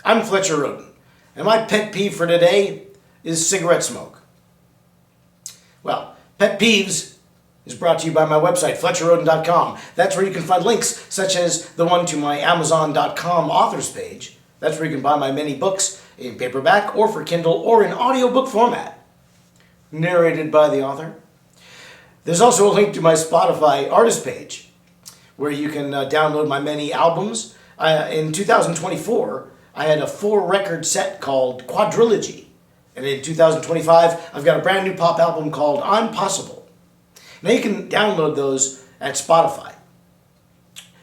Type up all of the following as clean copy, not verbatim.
I'm Fletcher Rhoden, and my pet peeve for today is cigarette smoke. Well, Pet Peeves is brought to you by my website, FletcherRhoden.com. That's where you can find links such as the one to my Amazon.com authors page. That's where you can buy my many books in paperback or for Kindle or in audiobook format, narrated by the author. There's also a link to my Spotify artist page where you can download my many albums. In 2024, I had a 4-record set called Quadrilogy. And in 2025, I've got a brand new pop album called I'm Possible. Now you can download those at Spotify.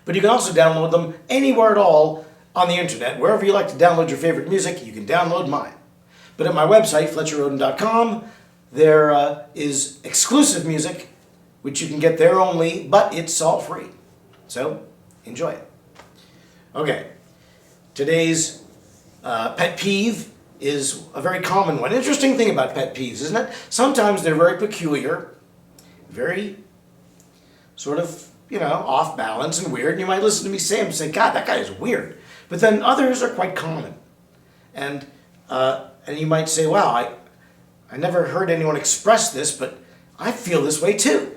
But you can also download them anywhere at all on the internet. Wherever you like to download your favorite music, you can download mine. But at my website, FletcherRhoden.com, there is exclusive music, which you can get there only, but it's all free. So, enjoy it. Okay, today's pet peeve is a very common one. Interesting thing about pet peeves, isn't it? Sometimes they're very peculiar, very sort of, off balance and weird. And you might listen to me say them and say, God, that guy is weird. But then others are quite common. And you might say, wow, I never heard anyone express this, but I feel this way too.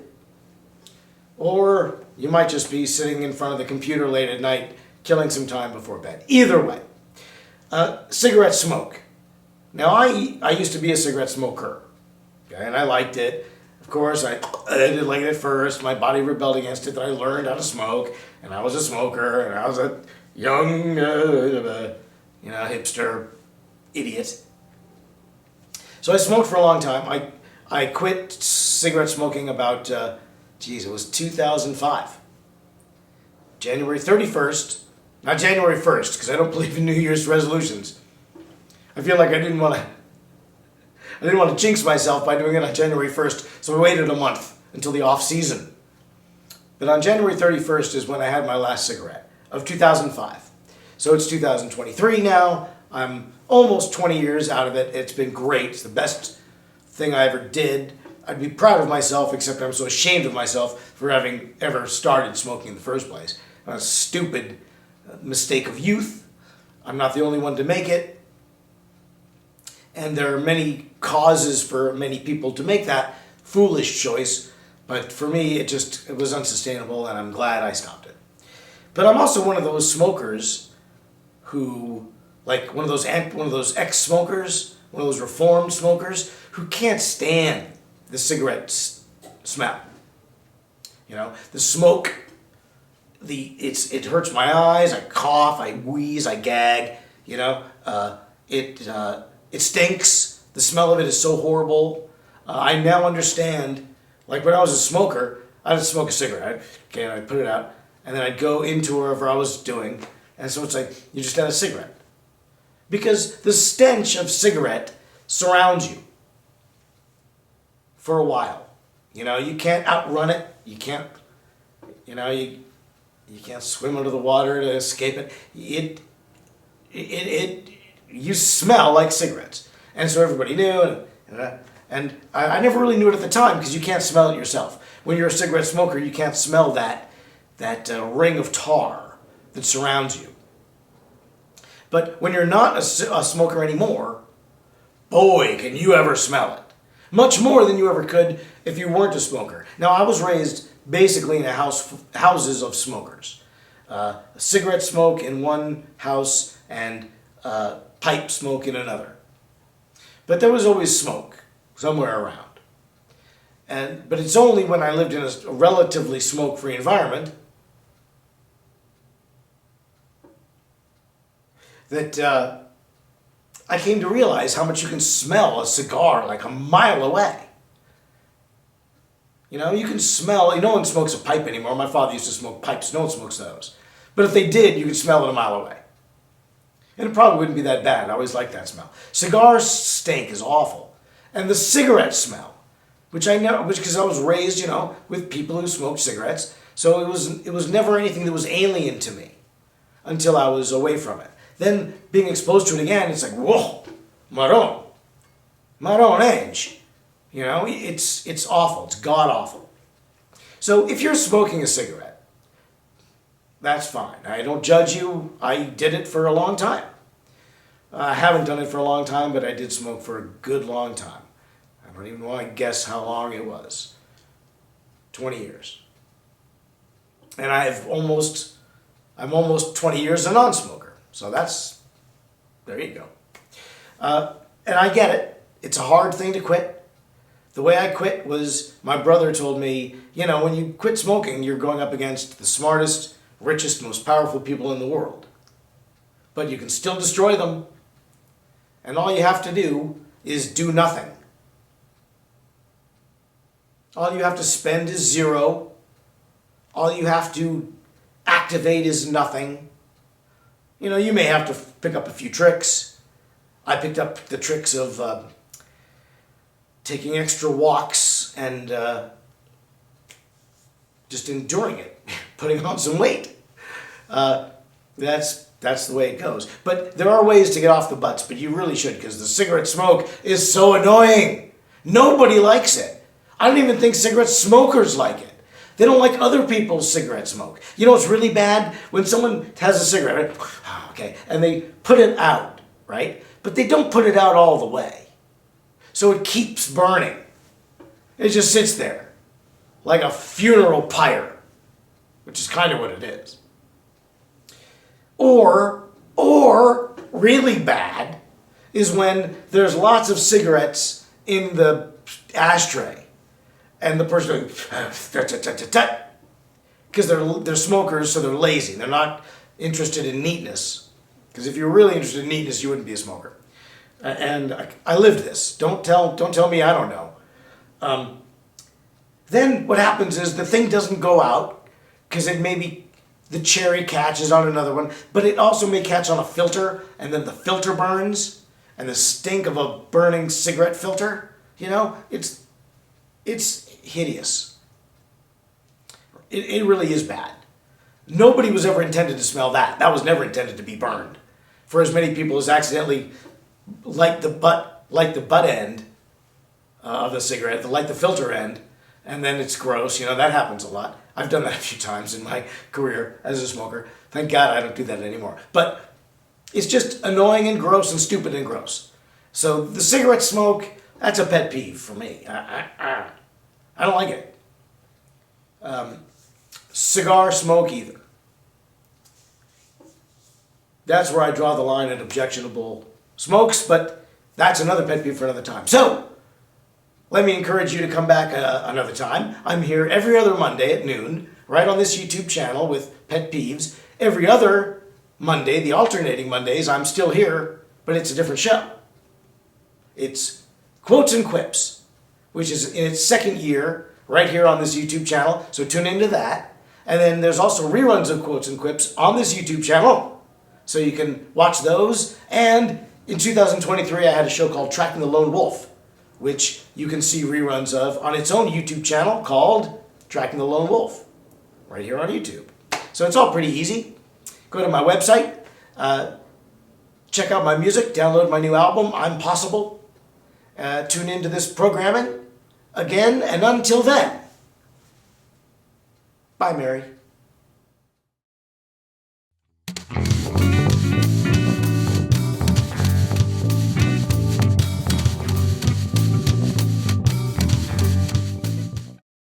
Or you might just be sitting in front of the computer late at night, killing some time before bed. Either way. Cigarette smoke. Now, I used to be a cigarette smoker, okay, and I liked it. Of course, I didn't like it at first. My body rebelled against it. Then I learned how to smoke, and I was a smoker, and I was a young, hipster idiot. So I smoked for a long time. I quit cigarette smoking about, it was 2005. January 31st. Not January 1st, because I don't believe in New Year's resolutions. I feel like I didn't want to jinx myself by doing it on January 1st, so I waited a month until the off season. But on January 31st is when I had my last cigarette of 2005. So it's 2023 now. I'm almost 20 years out of it. It's been great. It's the best thing I ever did. I'd be proud of myself, except I'm so ashamed of myself for having ever started smoking in the first place. A stupid mistake of youth. I'm not the only one to make it. And there are many causes for many people to make that foolish choice. But for me, it was unsustainable, and I'm glad I stopped it. But I'm also one of those smokers who, like one of those ex-smokers, one of those reformed smokers, who can't stand the cigarette smell. The smoke. It hurts my eyes. I cough. I wheeze. I gag. It stinks. The smell of it is so horrible. I now understand. Like when I was a smoker, I'd smoke a cigarette. And I'd put it out, and then I'd go into wherever I was doing, and so it's like you just had a cigarette, because the stench of cigarette surrounds you for a while. You can't outrun it. You can't. You can't swim under the water to escape it. You smell like cigarettes. And so everybody knew, and I never really knew it at the time, because you can't smell it yourself. When you're a cigarette smoker, you can't smell that ring of tar that surrounds you. But when you're not a smoker anymore, boy, can you ever smell it. Much more than you ever could if you weren't a smoker. Now, I was raised basically in houses of smokers. Cigarette smoke in one house and pipe smoke in another. But there was always smoke somewhere around. But it's only when I lived in a relatively smoke-free environment that I came to realize how much you can smell a cigar like a mile away. You can smell, no one smokes a pipe anymore. My father used to smoke pipes. No one smokes those. But if they did, you could smell it a mile away. And it probably wouldn't be that bad. I always liked that smell. Cigar stink is awful. And the cigarette smell, because I was raised, with people who smoked cigarettes. So it was never anything that was alien to me until I was away from it. Then being exposed to it again, it's like, whoa, Maron edge. It's awful. It's god-awful. So if you're smoking a cigarette, that's fine. I don't judge you. I did it for a long time. I haven't done it for a long time, but I did smoke for a good long time. I don't even want to guess how long it was. 20 years. And I'm almost 20 years a non-smoker. So there you go. And I get it. It's a hard thing to quit. The way I quit was, my brother told me, when you quit smoking, you're going up against the smartest, richest, most powerful people in the world. But you can still destroy them. And all you have to do is do nothing. All you have to spend is zero. All you have to activate is nothing. You may have to pick up a few tricks. I picked up the tricks of taking extra walks and just enduring it, putting on some weight. That's the way it goes. But there are ways to get off the butts, but you really should, because the cigarette smoke is so annoying. Nobody likes it. I don't even think cigarette smokers like it. They don't like other people's cigarette smoke. It's really bad when someone has a cigarette, right? Okay, and they put it out, right? But they don't put it out all the way. So it keeps burning. It just sits there like a funeral pyre, which is kind of what it is. Or really bad is when there's lots of cigarettes in the ashtray and the person goes, because they're smokers, so they're lazy. They're not interested in neatness. Because if you were really interested in neatness, you wouldn't be a smoker. And I lived this. Don't tell me I don't know. Then what happens is the thing doesn't go out because it maybe the cherry catches on another one, but it also may catch on a filter, and then the filter burns, and the stink of a burning cigarette filter, it's hideous. It really is bad. Nobody was ever intended to smell that. That was never intended to be burned. For as many people as accidentally light the butt end of the cigarette, light the filter end, and then it's gross. That happens a lot. I've done that a few times in my career as a smoker. Thank God I don't do that anymore. But it's just annoying and gross and stupid and gross. So the cigarette smoke, that's a pet peeve for me. I don't like it. Cigar smoke either. That's where I draw the line at objectionable smokes, but that's another pet peeve for another time. So, let me encourage you to come back another time. I'm here every other Monday at noon, right on this YouTube channel with Pet Peeves. Every other Monday, the alternating Mondays, I'm still here, but it's a different show. It's Quotes and Quips, which is in its second year, right here on this YouTube channel, so tune into that. And then there's also reruns of Quotes and Quips on this YouTube channel, so you can watch those. And in 2023, I had a show called Tracking the Lone Wolf, which you can see reruns of on its own YouTube channel called Tracking the Lone Wolf, right here on YouTube. So it's all pretty easy. Go to my website, check out my music, download my new album, I'm Possible. Tune into this programming again, and until then, bye, Mary.